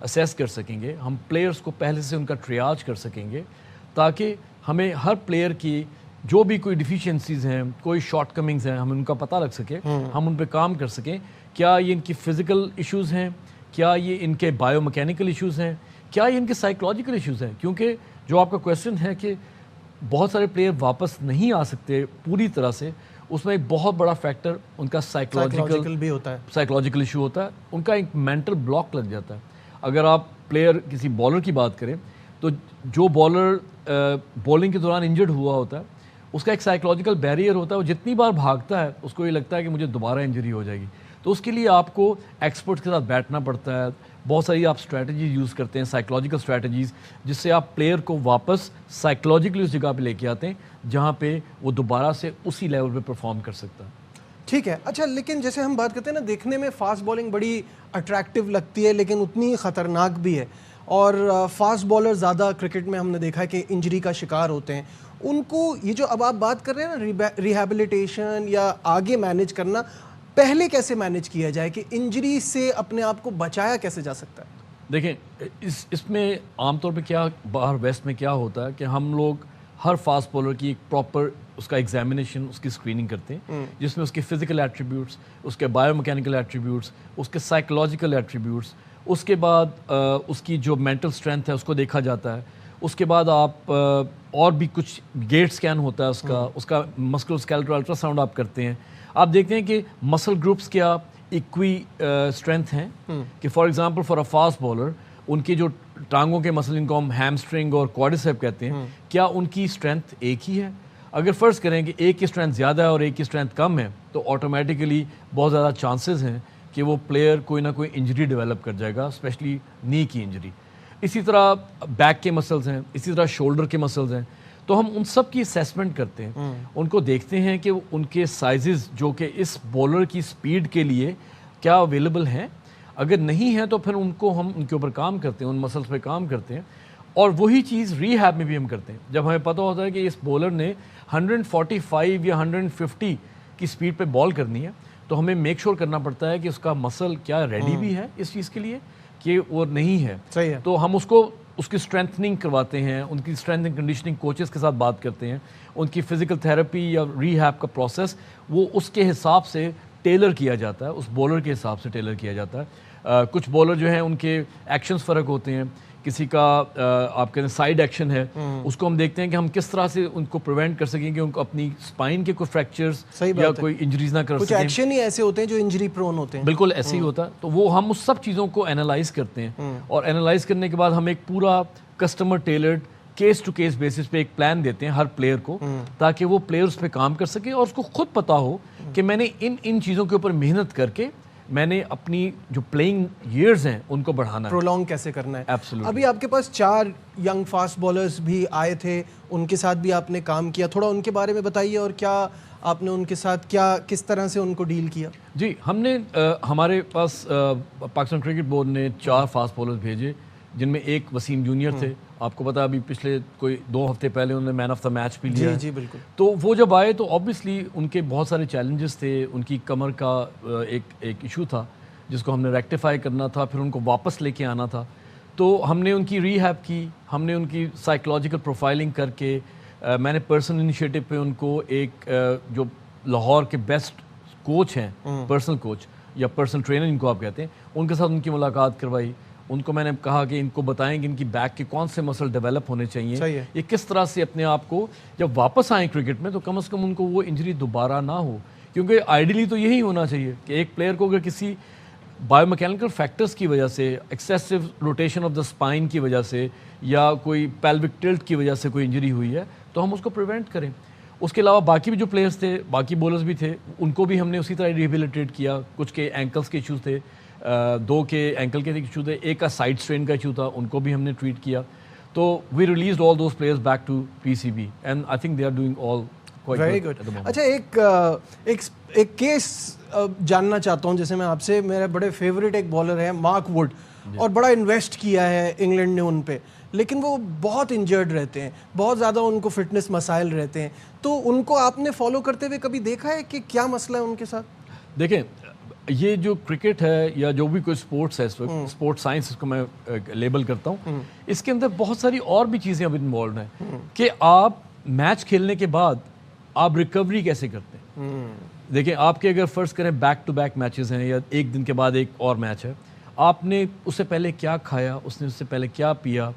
Assess کر سکیں گے, ہم پلیئرس کو پہلے سے ان کا ٹریاج کر سکیں گے, تاکہ ہمیں ہر پلیئر کی جو بھی کوئی ڈیفیشنسیز ہیں, کوئی شارٹ کمنگز ہیں, ہمیں ان کا پتہ لگ سکے, ہم ان پہ کام کر سکیں. کیا یہ ان کی فزیکل ایشوز ہیں, کیا یہ ان کے بایو میکینیکل ایشوز ہیں, کیا یہ ان کے سائیکولوجیکل ایشوز ہیں, کیونکہ جو آپ کا کویشچن ہے کہ بہت سارے پلیئر واپس نہیں آ سکتے پوری طرح سے, اس میں ایک بہت بڑا فیکٹر ان کا سائیکولوجیکل بھی ہوتا ہے, سائیکولوجیکل ایشو ہوتا ہے, ان کا ایک مینٹل بلاک لگ جاتا ہے. اگر آپ پلیئر کسی بالر کی بات کریں تو جو بالر بولنگ کے دوران انجرڈ ہوا ہوتا ہے, اس کا ایک سائیکولوجیکل بیریئر ہوتا ہے, وہ جتنی بار بھاگتا ہے اس کو یہ لگتا ہے کہ مجھے دوبارہ انجری ہو جائے گی. تو اس کے لیے آپ کو ایکسپرٹس کے ساتھ بیٹھنا پڑتا ہے, بہت ساری آپ اسٹریٹجیز یوز کرتے ہیں, سائیکولوجیکل اسٹریٹجیز, جس سے آپ پلیئر کو واپس سائیکولوجیکلی اس جگہ پہ لے کے آتے ہیں جہاں پہ وہ دوبارہ سے اسی لیول پہ پرفارم کر سکتا ہے. ٹھیک ہے. اچھا, لیکن جیسے ہم بات کرتے ہیں نا, دیکھنے میں فاسٹ بالنگ بڑی اٹریکٹیو لگتی ہے لیکن اتنی خطرناک بھی ہے, اور فاسٹ بالر زیادہ کرکٹ میں ہم نے دیکھا ہے کہ انجری کا شکار ہوتے ہیں. ان کو یہ جو اب آپ بات کر رہے ہیں نا ریہیبلیٹیشن یا آگے مینیج کرنا, پہلے کیسے مینیج کیا جائے کہ انجری سے اپنے آپ کو بچایا کیسے جا سکتا ہے؟ دیکھیں, اس میں عام طور پہ کیا باہر ویسٹ میں کیا ہوتا ہے کہ ہم لوگ ہر فاسٹ بولر کی ایک پراپر اس کا ایگزامینیشن, اس کی اسکریننگ کرتے ہیں, جس میں اس کے فزیکل ایٹریبیوٹس, اس کے بایو میکینیکل ایٹریبیوٹس, اس کے سائیکولوجیکل ایٹریبیوٹس, اس کے بعد اس کی جو مینٹل اسٹرینتھ ہے اس کو دیکھا جاتا ہے. اس کے بعد آپ اور بھی کچھ گیٹ اسکین ہوتا ہے اس کا مسکولو اسکیلیٹل الٹرا ساؤنڈ آپ کرتے ہیں. آپ دیکھتے ہیں کہ مسل گروپس کیا ایکوی اسٹرینتھ ہیں, کہ for example for a fast bowler ان کی جو ٹانگوں کے مسل, ان کو ہم ہیمسٹرنگ اور کوارڈیسیپ کہتے ہیں, کیا ان کی اسٹرینتھ ایک ہی ہے؟ اگر فرض کریں کہ ایک کی اسٹرینتھ زیادہ ہے اور ایک کی اسٹرینتھ کم ہے, تو آٹومیٹیکلی بہت زیادہ چانسز ہیں کہ وہ پلیئر کوئی نہ کوئی انجری ڈیولپ کر جائے گا, اسپیشلی نی کی انجری. اسی طرح بیک کے مسلز ہیں, اسی طرح شولڈر کے مسلز ہیں. تو ہم ان سب کی اسیسمنٹ کرتے ہیں, ان کو دیکھتے ہیں کہ ان کے سائزز جو کہ اس بولر کی سپیڈ کے لیے کیا اویلیبل ہیں. اگر نہیں ہے تو پھر ان کو ہم ان کے اوپر کام کرتے ہیں, ان مسلس پہ کام کرتے ہیں. اور وہی چیز ری ہیب میں بھی ہم کرتے ہیں. جب ہمیں پتہ ہوتا ہے کہ اس بولر نے 145 یا 150 کی سپیڈ پہ بال کرنی ہے, تو ہمیں میک شور کرنا پڑتا ہے کہ اس کا مسل کیا ریڈی بھی ہے اس چیز کے لیے, کہ وہ نہیں ہے. صحیح ہے. تو ہم اس کی اسٹرینتھننگ کرواتے ہیں, ان کی اسٹرینتھنگ کنڈیشننگ کوچز کے ساتھ بات کرتے ہیں, ان کی فزیکل تھراپی یا ری ہیب کا پروسیس وہ اس کے حساب سے ٹیلر کیا جاتا ہے, اس بولر کے حساب سے ٹیلر کیا جاتا ہے. کچھ بولر جو ہیں ان کے ایکشنز فرق ہوتے ہیں, کسی کا آپ کہتے ہیں سائیڈ ایکشن ہے, اس کو ہم دیکھتے ہیں کہ ہم کس طرح سے ان کو پریونٹ کر سکیں کہ ان کو اپنی اسپائن کے کوئی فریکچرز یا کوئی انجریز نہ کر سکیں. کچھ ایکشن ہی ایسے ہوتے ہیں جو انجری پرون ہوتے ہیں. بالکل ایسے ہی ہوتا ہے. تو وہ ہم اس سب چیزوں کو انالائز کرتے ہیں, اور انالائز کرنے کے بعد ہم ایک پورا customer tailored case to case basis پہ ایک پلان دیتے ہیں ہر پلیئر کو, تاکہ وہ پلیئر اس پہ کام کر سکے اور اس کو خود پتا ہو کہ میں نے ان چیزوں کے اوپر محنت کر کے میں نے اپنی جو پلینگ ایئرز ہیں ان کو بڑھانا ہے, پرولونگ کیسے کرنا ہے. ایبسولوٹلی. ابھی آپ کے پاس 4 ینگ فاسٹ بالرز بھی آئے تھے, ان کے ساتھ بھی آپ نے کام کیا, تھوڑا ان کے بارے میں بتائیے, اور کیا آپ نے ان کے ساتھ کس طرح سے ان کو ڈیل کیا؟ جی, ہم نے ہمارے پاس پاکستان کرکٹ بورڈ نے 4 فاسٹ بالرز بھیجے, جن میں ایک وسیم جونیئر تھے. آپ کو پتا ابھی پچھلے کوئی 2 ہفتے پہلے انہوں نے مین آف دا میچ بھی لیا. جی بالکل. تو وہ جب آئے تو آبویسلی ان کے بہت سارے چیلنجز تھے. ان کی کمر کا ایک ایشو تھا جس کو ہم نے ریکٹیفائی کرنا تھا, پھر ان کو واپس لے کے آنا تھا. تو ہم نے ان کی ری ہیب کی, ہم نے ان کی سائیکولوجیکل پروفائلنگ کر کے, میں نے پرسنل انیشیٹو پہ ان کو ایک جو لاہور کے بیسٹ کوچ ہیں, پرسنل کوچ یا پرسنل ٹرینر ان کو آپ کہتے ہیں, ان کے ساتھ ان کی ملاقات کروائی. ان کو میں نے کہا کہ ان کو بتائیں کہ ان کی بیک کے کون سے مسل ڈیولپ ہونے چاہیے, یہ کس طرح سے اپنے آپ کو جب واپس آئیں کرکٹ میں تو کم از کم ان کو وہ انجری دوبارہ نہ ہو. کیونکہ آئیڈیلی تو یہی ہونا چاہیے کہ ایک پلیئر کو اگر کسی بایو میکینیکل فیکٹرز کی وجہ سے, excessive rotation of the spine کی وجہ سے, یا کوئی پیلوک ٹلٹ کی وجہ سے کوئی انجری ہوئی ہے, تو ہم اس کو پریونٹ کریں. اس کے علاوہ باقی بھی جو پلیئرز تھے, باقی بولرز بھی تھے, ان کو بھی ہم نے اسی طرح ریہیبلیٹیٹ کیا. کچھ کے اینکلز کے ایشوز تھے, 2 کے اینکل کے ایشو تھے, ایک کا سائڈ اسٹرین کا ایشو تھا, ان کو بھی ہم نے ٹریٹ کیا. تو we released all those players back to P C B, and I think they are doing all very good. اچھا, ایک کیس جاننا چاہتا ہوں, جیسے میں آپ سے, میرا بڑے فیوریٹ ایک بالر ہے مارک ووڈ, اور بڑا انویسٹ کیا ہے انگلینڈ نے ان پہ, لیکن وہ بہت انجرڈ رہتے ہیں, بہت زیادہ ان کو فٹنس مسائل رہتے ہیں. تو ان کو آپ نے فالو کرتے ہوئے کبھی دیکھا ہے کہ کیا مسئلہ ہے ان کے ساتھ؟ دیکھیں, یہ جو کرکٹ ہے یا جو بھی کوئی اسپورٹس ہے اس وقت, اسپورٹ سائنس اس کو میں لیبل کرتا ہوں, اس کے اندر بہت ساری اور بھی چیزیں اب انوالوڈ ہیں کہ آپ میچ کھیلنے کے بعد آپ ریکوری کیسے کرتے ہیں. دیکھیں آپ کے اگر فرض کریں بیک ٹو بیک میچز ہیں یا ایک دن کے بعد ایک اور میچ ہے, آپ نے اس سے پہلے کیا کھایا, اس نے اس سے پہلے کیا پیا,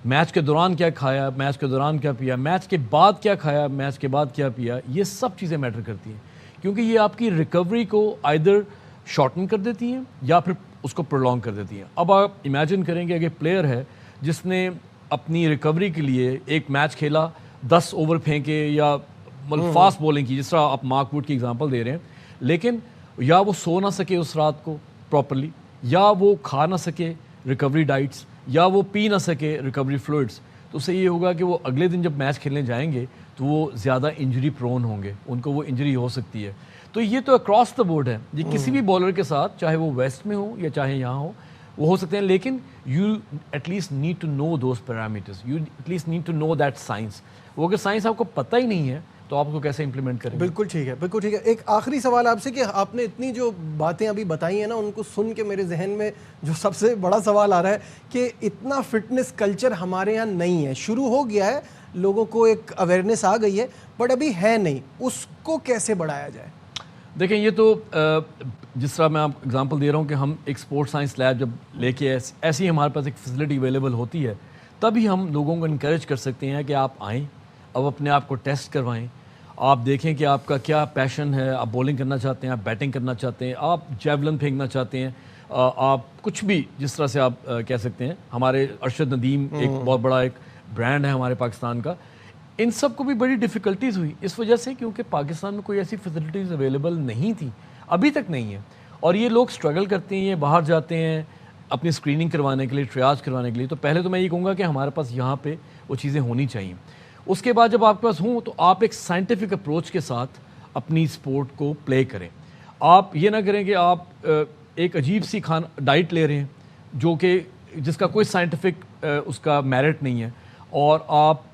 میچ کے دوران کیا کھایا, میچ کے دوران کیا پیا, میچ کے بعد کیا کھایا, میچ کے بعد کیا پیا, یہ سب چیزیں میٹر کرتی ہیں کیونکہ یہ آپ کی ریکوری کو آئدر شارٹن کر دیتی ہیں یا پھر اس کو پرولونگ کر دیتی ہیں. اب آپ امیجن کریں گے کہ پلیئر ہے جس نے اپنی ریکوری کے لیے ایک میچ کھیلا, 10 اوور پھینکے یا فاسٹ بولنگ کی, جس طرح آپ مارک ووڈ کی ایگزامپل دے رہے ہیں, لیکن یا وہ سو نہ سکے اس رات کو پراپرلی, یا وہ کھا نہ سکے ریکوری ڈائٹس, یا وہ پی نہ سکے ریکوری فلوئڈس, تو اس سے یہ ہوگا کہ وہ اگلے دن جب میچ کھیلنے جائیں گے تو وہ زیادہ انجری پرون ہوں گے, ان کو وہ انجری ہو سکتی ہے. تو یہ تو اکراس دا بورڈ ہے, یہ کسی بھی بالر کے ساتھ, چاہے وہ ویسٹ میں ہو یا چاہے یہاں ہو سکتے ہیں, لیکن you at least need to know those parameters, you at least need to know that science. وہ اگر سائنس آپ کو پتہ ہی نہیں ہے تو آپ کو کیسے امپلیمنٹ کریں. بالکل ٹھیک ہے, بالکل ٹھیک ہے. ایک آخری سوال آپ سے کہ آپ نے اتنی جو باتیں ابھی بتائی ہیں نا, ان کو سن کے میرے ذہن میں جو سب سے بڑا سوال آ رہا ہے کہ اتنا فٹنس کلچر ہمارے یہاں نہیں ہے. شروع ہو گیا ہے, لوگوں کو ایک اویئرنیس آ گئی ہے, بٹ ابھی ہے نہیں. اس کو کیسے بڑھایا جائے؟ دیکھیں یہ تو جس طرح میں آپ اگزامپل دے رہا ہوں کہ ہم ایک اسپورٹ سائنس لیب جب لے کے ایسی ہمارے پاس ایک فیسلٹی اویلیبل ہوتی ہے, تبھی ہم لوگوں کو انکریج کر سکتے ہیں کہ آپ آئیں, اب اپنے آپ کو ٹیسٹ کروائیں, آپ دیکھیں کہ آپ کا کیا پیشن ہے, آپ بولنگ کرنا چاہتے ہیں, آپ بیٹنگ کرنا چاہتے ہیں, آپ جیولن پھینکنا چاہتے ہیں, آپ کچھ بھی جس طرح سے آپ کہہ سکتے ہیں. ہمارے ارشد ندیم ایک بہت بڑا ایک برانڈ ہے ہمارے پاکستان کا. ان سب کو بھی بڑی ڈیفیکلٹیز ہوئی اس وجہ سے کیونکہ پاکستان میں کوئی ایسی فیسلٹیز اویلیبل نہیں تھی, ابھی تک نہیں ہے, اور یہ لوگ اسٹرگل کرتے ہیں, یہ باہر جاتے ہیں اپنی اسکریننگ کروانے کے لیے, ٹریاج کروانے کے لیے. تو پہلے تو میں یہ کہوں گا کہ ہمارے پاس یہاں پہ وہ چیزیں ہونی چاہیے. اس کے بعد جب آپ کے پاس ہوں تو آپ ایک سائنٹیفک اپروچ کے ساتھ اپنی اسپورٹ کو پلے کریں. آپ یہ نہ کریں کہ آپ ایک عجیب سی ڈائٹ لے رہے ہیں جو کہ جس کا کوئی سائنٹیفک اس کا میرٹ نہیں ہے, اور آپ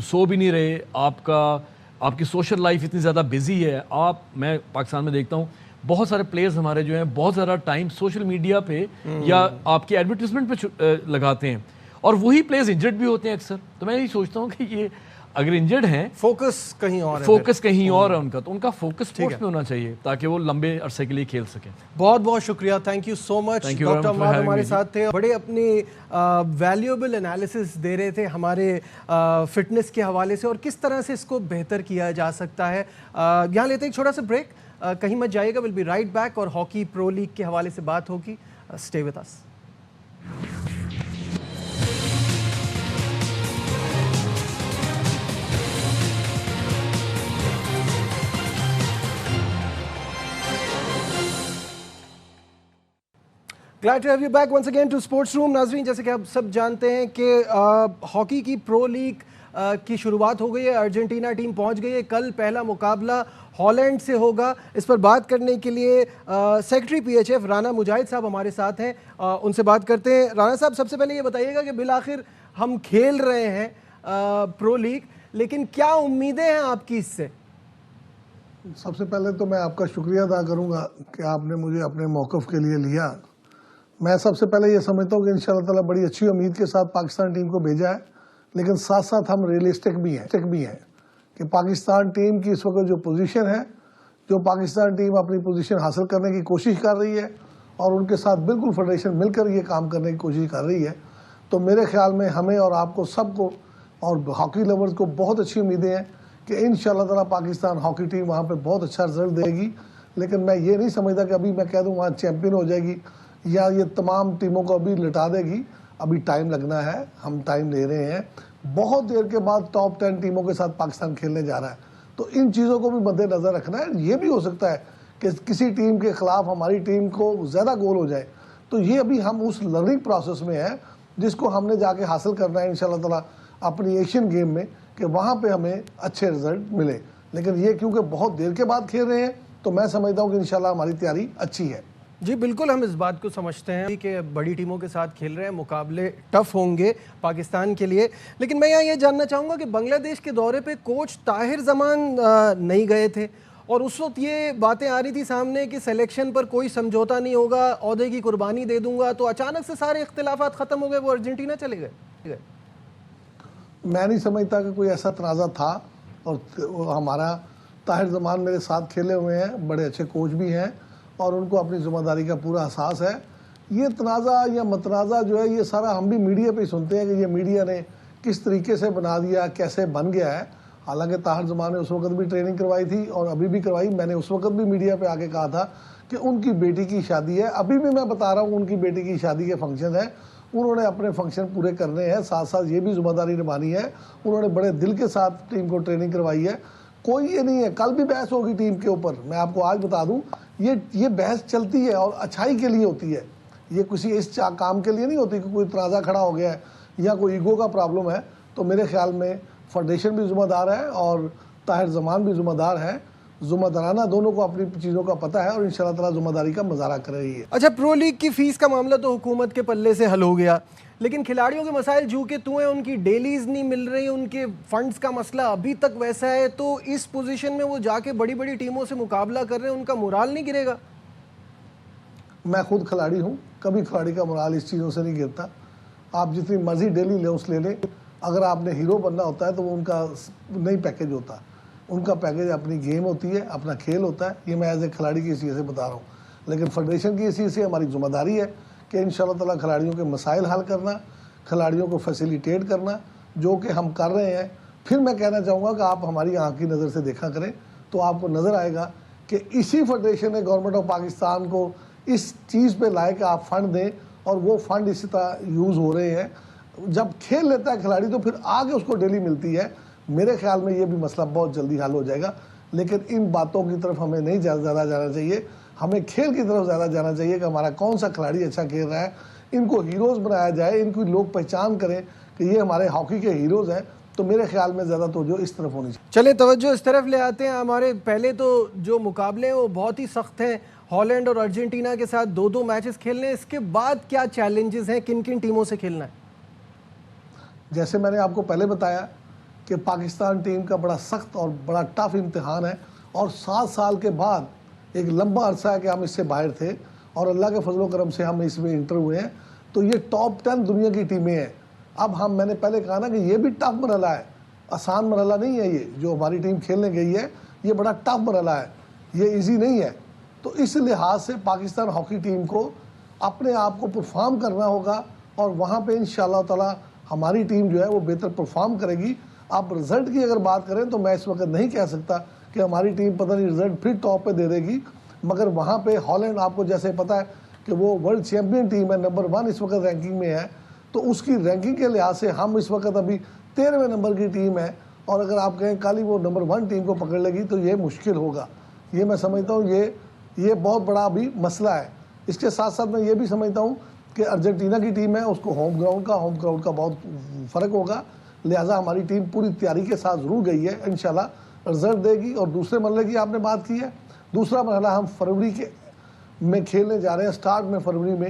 سو بھی نہیں رہے, آپ کی سوشل لائف اتنی زیادہ بزی ہے. میں پاکستان میں دیکھتا ہوں بہت سارے پلیئرز ہمارے جو ہیں بہت زیادہ ٹائم سوشل میڈیا پہ یا آپ کی ایڈورٹیزمنٹ پہ لگاتے ہیں, اور وہی پلیئرز انجرڈ بھی ہوتے ہیں اکثر. تو میں یہی سوچتا ہوں کہ یہ اگر انجرڈ ہیں, فوکس کہیں اور ہے ان کا, تو ان کا فوکس اسپورٹس میں ہونا چاہیے تاکہ وہ لمبے عرصے کے لیے کھیل سکیں. بہت بہت شکریہ, thank you so much. Doctor Imad ہمارے ساتھ تھے, بڑے اپنی ویلیوبل انالیسس دے رہے تھے ہمارے فٹنس کے حوالے سے اور کس طرح سے اس کو بہتر کیا جا سکتا ہے. یہاں لیتے ہیں ایک چھوٹا سا بریک, کہیں مت جائیے گا, ول بی رائٹ بیک, اور ہاکی پرو لیگ کے حوالے سے بات ہوگی. Stay with us. Glad to have you back once again to Sports Room. ناظرین, جیسے کہ آپ سب جانتے ہیں کہ ہاکی کی پرو لیگ کی شروعات ہو گئی ہے. ارجنٹینا ٹیم پہنچ گئی ہے. کل پہلا مقابلہ ہالینڈ سے ہوگا. اس پر بات کرنے کے لیے secretary P H F Rana Mujahid صاحب ہمارے ساتھ ہیں, ان سے بات کرتے ہیں. رانا صاحب, سب سے پہلے یہ بتائیے گا کہ بالآخر ہم کھیل رہے ہیں پرو لیگ, لیکن کیا امیدیں ہیں آپ کی اس سے؟ سب سے پہلے تو میں آپ کا شکریہ ادا کروں گا کہ آپ نے مجھے اپنے موقف کے لیے لیا. میں سب سے پہلے یہ سمجھتا ہوں کہ انشاءاللہ تعالیٰ بڑی اچھی امید کے ساتھ پاکستان ٹیم کو بھیجا ہے, لیکن ساتھ ساتھ ہم ریئلسٹک بھی ہیں کہ پاکستان ٹیم کی اس وقت جو پوزیشن ہے, جو پاکستان ٹیم اپنی پوزیشن حاصل کرنے کی کوشش کر رہی ہے اور ان کے ساتھ بالکل فیڈریشن مل کر یہ کام کرنے کی کوشش کر رہی ہے, تو میرے خیال میں ہمیں اور آپ کو سب کو اور ہاکی لورز کو بہت اچھی امیدیں ہیں کہ انشاءاللہ تعالیٰ پاکستان ہاکی ٹیم وہاں پہ بہت اچھا رزلٹ دے گی. لیکن میں یہ نہیں سمجھتا کہ ابھی میں کہہ دوں وہاں چیمپئن ہو جائے گی یا یہ تمام ٹیموں کو ابھی لٹا دے گی. ابھی ٹائم لگنا ہے, ہم ٹائم لے رہے ہیں. بہت دیر کے بعد ٹاپ 10 ٹیموں کے ساتھ پاکستان کھیلنے جا رہا ہے, تو ان چیزوں کو بھی مد نظر رکھنا ہے. یہ بھی ہو سکتا ہے کہ کسی ٹیم کے خلاف ہماری ٹیم کو زیادہ گول ہو جائے, تو یہ ابھی ہم اس لرننگ پروسیس میں ہیں جس کو ہم نے جا کے حاصل کرنا ہے انشاءاللہ تعالیٰ اپنی ایشین گیم میں, کہ وہاں پہ ہمیں اچھے رزلٹ ملے. لیکن یہ کیونکہ بہت دیر کے بعد کھیل رہے ہیں تو میں سمجھتا ہوں کہ انشاءاللہ ہماری تیاری اچھی ہے. جی بالکل, ہم اس بات کو سمجھتے ہیں کہ بڑی ٹیموں کے ساتھ کھیل رہے ہیں, مقابلے ٹف ہوں گے پاکستان کے لیے. لیکن میں یہاں یہ جاننا چاہوں گا کہ بنگلہ دیش کے دورے پہ کوچ طاہر زمان نہیں گئے تھے, اور اس وقت یہ باتیں آ رہی تھی سامنے کہ سلیکشن پر کوئی سمجھوتا نہیں ہوگا, عہدے کی قربانی دے دوں گا, تو اچانک سے سارے اختلافات ختم ہو گئے, وہ ارجنٹینا چلے گئے. میں نہیں سمجھتا کہ کوئی ایسا تنازع تھا, اور ہمارا طاہر زمان میرے ساتھ کھیلے ہوئے ہیں, بڑے اچھے کوچ بھی ہیں اور ان کو اپنی ذمہ داری کا پورا احساس ہے. یہ تنازع یا متنازع جو ہے یہ سارا ہم بھی میڈیا پہ سنتے ہیں کہ یہ میڈیا نے کس طریقے سے بنا دیا, کیسے بن گیا ہے. حالانکہ طاہر زمان نے اس وقت بھی ٹریننگ کروائی تھی اور ابھی بھی کروائی. میں نے اس وقت بھی میڈیا پہ آ کے کہا تھا کہ ان کی بیٹی کی شادی ہے, ابھی بھی میں بتا رہا ہوں ان کی بیٹی کی شادی کے فنکشن ہے, انہوں نے اپنے فنکشن پورے کرنے ہیں, ساتھ ساتھ یہ بھی ذمہ داری نبھانی ہے. انہوں نے بڑے دل کے ساتھ ٹیم کو ٹریننگ کروائی ہے. کوئی یہ نہیں ہے, کل بھی بحث ہوگی ٹیم کے اوپر, میں آپ کو آج بتا دوں یہ بحث چلتی ہے اور اچھائی کے لیے ہوتی ہے, یہ کسی اس کام کے لیے نہیں ہوتی کہ کوئی تنازع کھڑا ہو گیا ہے یا کوئی ایگو کا پرابلم ہے. تو میرے خیال میں فیڈریشن بھی ذمہ دار ہے اور طاہر زمان بھی ذمہ دار ہے. ذمہ دارانہ دونوں کو اپنی چیزوں کا پتہ ہے اور انشاءاللہ تعالی ذمہ داری کا مظاہرہ کر رہی ہے. اچھا, پرو لیگ کی فیس کا معاملہ تو حکومت کے پلے سے حل ہو گیا, لیکن کھلاڑیوں کے مسائل جو کہ تو ہیں, ان کی ڈیلیز نہیں مل رہی, ان کے فنڈز کا مسئلہ ابھی تک ویسا ہے, تو اس پوزیشن میں وہ جا کے بڑی بڑی ٹیموں سے مقابلہ کر رہے ہیں, ان کا مورال نہیں گرے گا؟ میں خود کھلاڑی ہوں, کبھی کھلاڑی کا مورال اس چیزوں سے نہیں گرتا. آپ جتنی مرضی ڈیلی لیوس لے لیں, اگر آپ نے ہیرو بننا ہوتا ہے تو وہ ان کا نہیں پیکیج ہوتا, ان کا پیکیج اپنی گیم ہوتی ہے, اپنا کھیل ہوتا ہے. یہ میں ایز اے کھلاڑی کی حیثیت سے بتا رہا ہوں. لیکن فیڈریشن کی حیثیت سے ہماری ذمہ داری ہے کہ انشاءاللہ تعالی کھلاڑیوں کے مسائل حل کرنا, کھلاڑیوں کو فیسیلیٹیٹ کرنا, جو کہ ہم کر رہے ہیں. پھر میں کہنا چاہوں گا کہ آپ ہماری آنکھ کی نظر سے دیکھا کریں تو آپ کو نظر آئے گا کہ اسی فیڈریشن نے گورنمنٹ آف پاکستان کو اس چیز پہ لائے کہ آپ فنڈ دیں, اور وہ فنڈ اسی طرح یوز ہو رہے ہیں. جب کھیل لیتا ہے کھلاڑی تو پھر آگے اس کو ڈیلی ملتی ہے. میرے خیال میں یہ بھی مسئلہ بہت جلدی حل ہو جائے گا. لیکن ان باتوں کی طرف ہمیں نہیں زیادہ جانا چاہیے, ہمیں کھیل کی طرف زیادہ جانا چاہیے کہ ہمارا کون سا کھلاڑی اچھا کھیل رہا ہے. ان کو ہیروز بنایا جائے, ان کی لوگ پہچان کریں کہ یہ ہمارے ہاکی کے ہیروز ہیں. تو میرے خیال میں زیادہ توجہ اس طرف ہونی چاہیے. چلیں توجہ اس طرف لے آتے ہیں. ہمارے پہلے تو جو مقابلے ہیں وہ بہت ہی سخت ہیں, ہالینڈ اور ارجنٹینا کے ساتھ 2-2 میچز کھیلنے. اس کے بعد کیا چیلنجز ہیں, کن کن ٹیموں سے کھیلنا ہے؟ جیسے میں نے آپ کو پہلے بتایا کہ پاکستان ٹیم کا بڑا سخت اور بڑا ٹف امتحان ہے, اور 7 سال کے بعد ایک لمبا عرصہ ہے کہ ہم اس سے باہر تھے, اور اللہ کے فضل و کرم سے ہم اس میں انٹر ہوئے ہیں. تو یہ ٹاپ 10 دنیا کی ٹیمیں ہیں. اب میں نے پہلے کہا نا کہ یہ بھی ٹف مرحلہ ہے, آسان مرحلہ نہیں ہے. یہ جو ہماری ٹیم کھیلنے گئی ہے یہ بڑا ٹف مرحلہ ہے, یہ ایزی نہیں ہے. تو اس لحاظ سے پاکستان ہاکی ٹیم کو اپنے آپ کو پرفارم کرنا ہوگا, اور وہاں پہ انشاءاللہ تعالی ہماری ٹیم جو ہے وہ بہتر پرفارم کرے گی. آپ رزلٹ کی اگر بات کریں تو میں اس وقت نہیں کہہ سکتا کہ ہماری ٹیم پتہ نہیں رزلٹ پھر ٹاپ پہ دے دے گی, مگر وہاں پہ ہالینڈ آپ کو جیسے پتہ ہے کہ وہ ورلڈ چیمپئن ٹیم ہے, نمبر 1 اس وقت رینکنگ میں ہے. تو اس کی رینکنگ کے لحاظ سے ہم اس وقت ابھی 13ویں نمبر کی ٹیم ہے, اور اگر آپ کہیں کل ہی وہ نمبر 1 ٹیم کو پکڑ لے گی تو یہ مشکل ہوگا. یہ میں سمجھتا ہوں یہ بہت بڑا ابھی مسئلہ ہے. اس کے ساتھ ساتھ میں یہ بھی سمجھتا ہوں کہ ارجنٹینا کی ٹیم ہے, اس کو ہوم گراؤنڈ کا بہت فرق ہوگا. لہٰذا ہماری ٹیم پوری تیاری کے ساتھ ضرور گئی ہے, انشاءاللہ رزلٹ دے گی. اور دوسرے مرحلے کی آپ نے بات کی ہے, دوسرا مرحلہ ہم فروری میں کھیلنے جا رہے ہیں. سٹارٹ میں فروری میں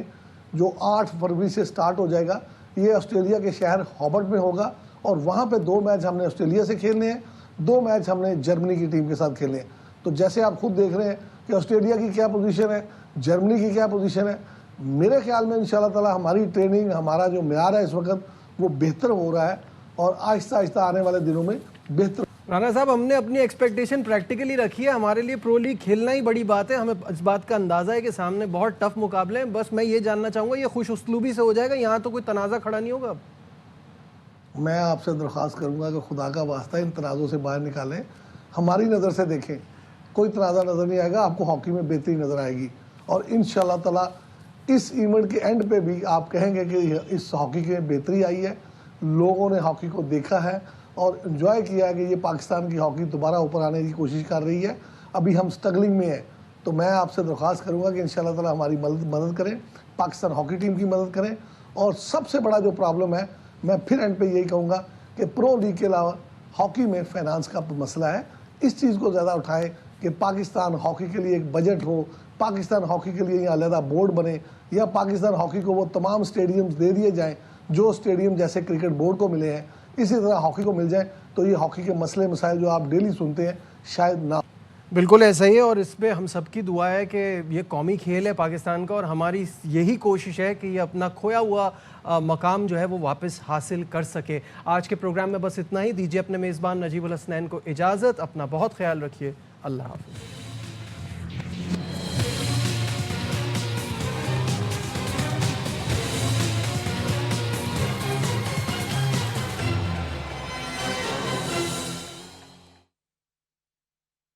جو 8 فروری سے سٹارٹ ہو جائے گا, یہ آسٹریلیا کے شہر ہابرٹ میں ہوگا, اور وہاں پہ 2 میچ ہم نے آسٹریلیا سے کھیلنے ہیں, 2 میچ ہم نے جرمنی کی ٹیم کے ساتھ کھیلنے ہیں. تو جیسے آپ خود دیکھ رہے ہیں کہ آسٹریلیا کی کیا پوزیشن ہے, جرمنی کی کیا پوزیشن ہے. میرے خیال میں انشاءاللہ تعالی ہماری ٹریننگ, ہمارا جو معیار ہے اس وقت وہ بہتر ہو رہا ہے, اور آہستہ آہستہ آنے والے دنوں میں بہتر. رانا صاحب, ہم نے اپنی ایکسپیکٹیشن پریکٹیکلی رکھی ہے. ہمارے لیے پرو لیگ کھیلنا ہی بڑی بات ہے. ہمیں اس بات کا اندازہ ہے کہ سامنے بہت ٹف مقابلے ہیں. بس میں یہ جاننا چاہوں گا, یہ خوش اسلوبی سے ہو جائے گا, یہاں تو کوئی تنازع کھڑا نہیں ہوگا؟ میں آپ سے درخواست کروں گا کہ خدا کا واسطہ ان تنازعوں سے باہر نکالیں. ہماری نظر سے دیکھیں, کوئی تنازع نظر نہیں آئے گا, آپ کو ہاکی میں بہتری نظر آئے گی. اور انشاءاللہ تعالی اس ایونٹ کے اینڈ پہ بھی آپ کہیں گے کہ اس ہاکی کے بہتری آئی ہے, لوگوں نے ہاکی کو دیکھا ہے اور انجوائے کیا ہے کہ یہ پاکستان کی ہاکی دوبارہ اوپر آنے کی کوشش کر رہی ہے. ابھی ہم سٹرگلنگ میں ہیں. تو میں آپ سے درخواست کروں گا کہ انشاءاللہ تعالی ہماری مدد کریں, پاکستان ہاکی ٹیم کی مدد کریں. اور سب سے بڑا جو پرابلم ہے, میں پھر اینڈ پہ یہی کہوں گا کہ پرو لیگ کے علاوہ ہاکی میں فائنانس کا مسئلہ ہے. اس چیز کو زیادہ اٹھائیں کہ پاکستان ہاکی کے لیے ایک بجٹ ہو, پاکستان ہاکی کے لیے یہاں علیحدہ بورڈ بنے, یا پاکستان ہاکی کو وہ تمام سٹیڈیمز دے دیے جائیں جو سٹیڈیم جیسے کرکٹ بورڈ کو ملے ہیں, اسی طرح ہاکی کو مل جائیں. تو یہ ہاکی کے مسئلے مسائل جو آپ ڈیلی سنتے ہیں شاید نہ. بالکل ایسا ہی ہے، اور اس پہ ہم سب کی دعا ہے کہ یہ قومی کھیل ہے پاکستان کا، اور ہماری یہی کوشش ہے کہ یہ اپنا کھویا ہوا مقام جو ہے وہ واپس حاصل کر سکے۔ آج کے پروگرام میں بس اتنا ہی، دیجیے اپنے میزبان نجیب الحسنین کو اجازت، اپنا بہت خیال رکھیے، اللہ حافظ۔